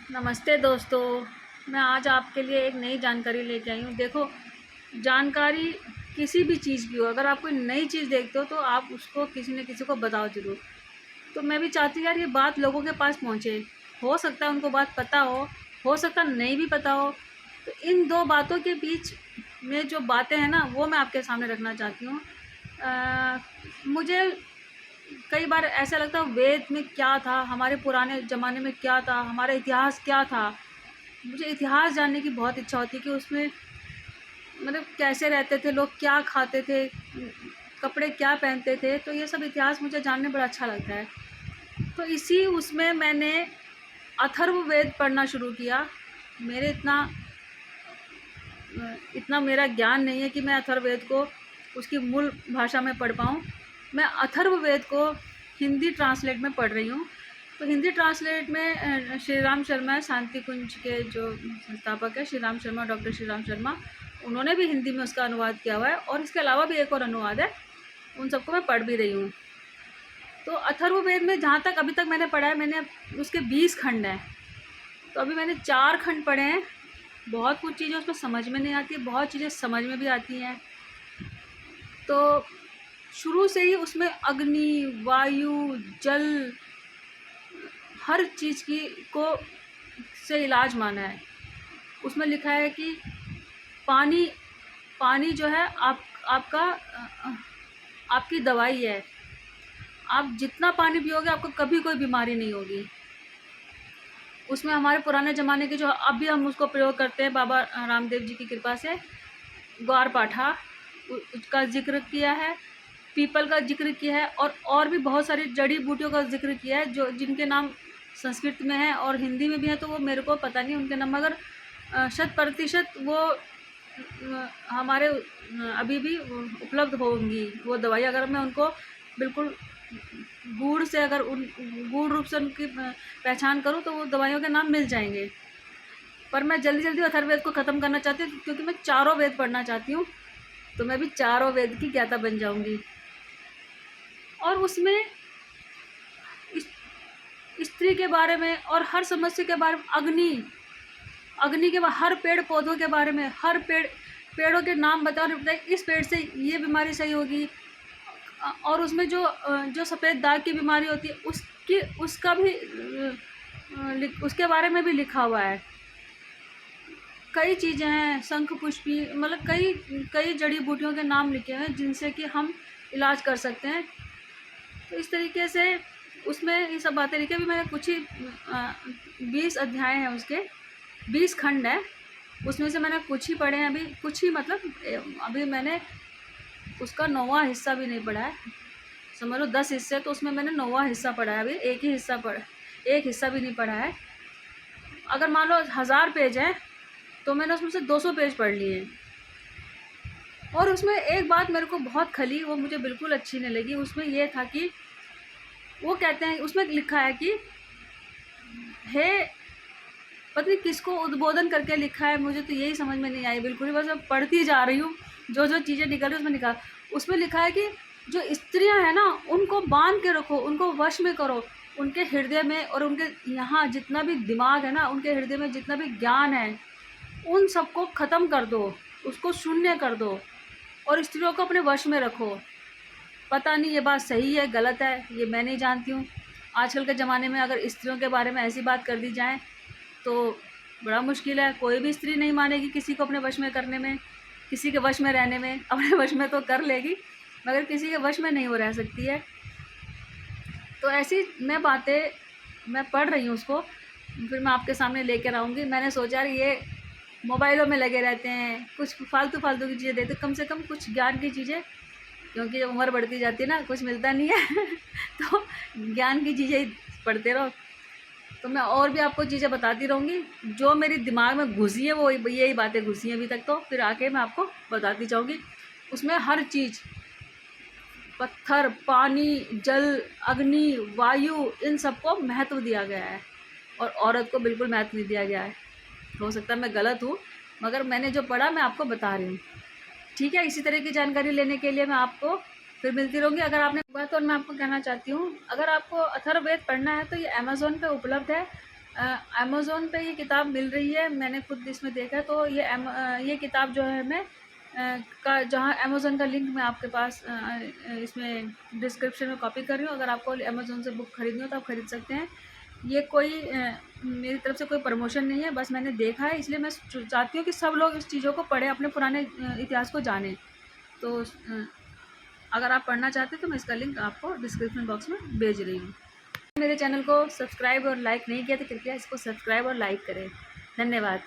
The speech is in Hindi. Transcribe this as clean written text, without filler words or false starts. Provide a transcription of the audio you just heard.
नमस्ते दोस्तों। मैं आज आपके लिए एक नई जानकारी लेके आई हूँ। देखो, जानकारी किसी भी चीज़ की हो, अगर आप कोई नई चीज़ देखते हो तो आप उसको किसी न किसी को बताओ ज़रूर। तो मैं भी चाहती हूँ यार ये बात लोगों के पास पहुँचे। हो सकता है उनको बात पता हो सकता नहीं भी पता हो। तो इन दो बातों के बीच में जो बातें हैं ना, वो मैं आपके सामने रखना चाहती हूँ। मुझे कई बार ऐसा लगता है वेद में क्या था, हमारे पुराने ज़माने में क्या था, हमारा इतिहास क्या था। मुझे इतिहास जानने की बहुत इच्छा होती है कि उसमें मतलब कैसे रहते थे लोग, क्या खाते थे, कपड़े क्या पहनते थे। तो ये सब इतिहास मुझे जानने बड़ा अच्छा लगता है। तो इसी उसमें मैंने अथर्ववेद पढ़ना शुरू किया। मेरे इतना मेरा ज्ञान नहीं है कि मैं अथर्ववेद को उसकी मूल भाषा में पढ़ पाऊँ। मैं अथर्ववेद को हिंदी ट्रांसलेट में पढ़ रही हूँ। तो हिंदी ट्रांसलेट में श्री राम शर्मा, शांति कुंज के जो संस्थापक है, श्री राम शर्मा, डॉक्टर श्री राम शर्मा, उन्होंने भी हिंदी में उसका अनुवाद किया हुआ है। और इसके अलावा भी एक और अनुवाद है, उन सबको मैं पढ़ भी रही हूँ। तो अथर्ववेद में जहाँ तक अभी तक मैंने पढ़ा है, मैंने उसके 20 खंड हैं। तो अभी मैंने 4 खंड पढ़े हैं। बहुत कुछ चीज़ें उसमें समझ में नहीं आती, बहुत चीज़ें समझ में भी आती हैं। तो शुरू से ही उसमें अग्नि, वायु, जल, हर चीज़ की को से इलाज माना है। उसमें लिखा है कि पानी पानी जो है आपका आपकी दवाई है। आप जितना पानी पियोगे आपको कभी कोई बीमारी नहीं होगी। उसमें हमारे पुराने ज़माने के जो अब भी हम उसको प्रयोग करते हैं, बाबा रामदेव जी की कृपा से, ग्वारपाठा उसका जिक्र किया है, पीपल का जिक्र किया है, और भी बहुत सारी जड़ी बूटियों का जिक्र किया है जो जिनके नाम संस्कृत में है और हिंदी में भी है। तो वो मेरे को पता नहीं उनके नाम, मगर 100% वो हमारे अभी भी उपलब्ध होंगी वो दवाई। अगर मैं उनको बिल्कुल गूढ़ से अगर उन गूढ़ रूप से उनकी पहचान करूं तो वो दवाइयों के नाम मिल जाएंगे। पर मैं जल्दी जल्दी अथर्ववेद को ख़त्म करना चाहती हूँ क्योंकि मैं चारों वेद पढ़ना चाहती हूँ। तो मैं भी चारों वेद की ज्ञाता बन जाऊंगी। और उसमें स्त्री के बारे में और हर समस्या के बारे में, अग्नि के हर पेड़ पौधों के बारे में, हर पेड़ों के नाम बताए, इस पेड़ से ये बीमारी सही होगी। और उसमें जो सफ़ेद दाग की बीमारी होती है उसका भी उसके बारे में भी लिखा हुआ है। कई चीज़ें हैं, शंख पुष्पी, मतलब कई जड़ी बूटियों के नाम लिखे हैं जिनसे कि हम इलाज कर सकते हैं। तो इस तरीके से उसमें ये सब बातें लिखी। अभी मैंने कुछ ही 20 अध्याय हैं उसके, 20 खंड है। उसमें से मैंने कुछ ही पढ़े हैं अभी, कुछ ही मतलब अभी मैंने उसका 9वां हिस्सा भी नहीं पढ़ा है। समझ लो 10 हिस्से, तो उसमें मैंने 9वां हिस्सा पढ़ा है। अभी एक हिस्सा भी नहीं पढ़ा है। अगर मान लो 1000 पेज हैं तो मैंने उसमें से 200 पेज पढ़ लिए। और उसमें एक बात मेरे को बहुत खली, वो मुझे बिल्कुल अच्छी नहीं लगी। उसमें यह था कि वो कहते हैं, उसमें लिखा है कि हे, पता नहीं किसको उद्बोधन करके लिखा है, मुझे तो यही समझ में नहीं आई बिल्कुल ही। बस मैं पढ़ती जा रही हूँ, जो चीज़ें निकल रही उसमें लिखा है कि जो स्त्रियां हैं ना, उनको बांध के रखो, उनको वश में करो। उनके हृदय में और उनके यहाँ जितना भी दिमाग है ना, उनके हृदय में जितना भी ज्ञान है, उन सबको ख़त्म कर दो, उसको शून्य कर दो और स्त्रियों को अपने वश में रखो। पता नहीं ये बात सही है गलत है, ये मैं नहीं जानती हूँ। आजकल के ज़माने में अगर स्त्रियों के बारे में ऐसी बात कर दी जाए तो बड़ा मुश्किल है। कोई भी स्त्री नहीं मानेगी किसी को अपने वश में करने में, किसी के वश में रहने में। अपने वश में तो कर लेगी मगर किसी के वश में नहीं वो रह सकती है। तो ऐसी बातें मैं पढ़ रही हूँ उसको, फिर मैं आपके सामने लेकर आऊँगी। मैंने सोचा ये मोबाइलों में लगे रहते हैं, कुछ फालतू की चीज़ें देते, कम से कम कुछ ज्ञान की चीज़ें, क्योंकि जब उम्र बढ़ती जाती है ना, कुछ मिलता नहीं है तो ज्ञान की चीज़ें ही पढ़ते रहो। तो मैं और भी आपको चीज़ें बताती रहूँगी, जो मेरी दिमाग में घुसी है वो यही बातें घुसी हैं अभी तक। तो फिर आके मैं आपको बताती जाऊँगी। उसमें हर चीज़, पत्थर, पानी, जल, अग्नि, वायु, इन सबको महत्व दिया गया है और औरत को बिल्कुल महत्व नहीं दिया गया है। हो सकता है मैं गलत हूँ, मगर मैंने जो पढ़ा मैं आपको बता रही हूँ। ठीक है, इसी तरह की जानकारी लेने के लिए मैं आपको फिर मिलती रहूँगी। अगर आपने बात, और मैं आपको कहना चाहती हूँ, अगर आपको अथर्ववेद पढ़ना है तो ये अमेज़ॉन पे उपलब्ध है। अमेज़ोन पे ये किताब मिल रही है, मैंने खुद इसमें देखा। तो ये किताब जो है मैं का जहाँ अमेज़ोन का लिंक मैं आपके पास इसमें डिस्क्रिप्शन में कॉपी कर रही हूँ। अगर आपको अमेज़ोन से बुक खरीदनी हो तो आप खरीद सकते हैं। ये कोई मेरी तरफ से कोई प्रमोशन नहीं है, बस मैंने देखा है, इसलिए मैं चाहती हूँ कि सब लोग इस चीज़ों को पढ़ें, अपने पुराने इतिहास को जानें। तो अगर आप पढ़ना चाहते हैं तो मैं इसका लिंक आपको डिस्क्रिप्शन बॉक्स में भेज रही हूँ। मेरे चैनल को सब्सक्राइब और लाइक नहीं किया तो कृपया इसको सब्सक्राइब और लाइक करें। धन्यवाद।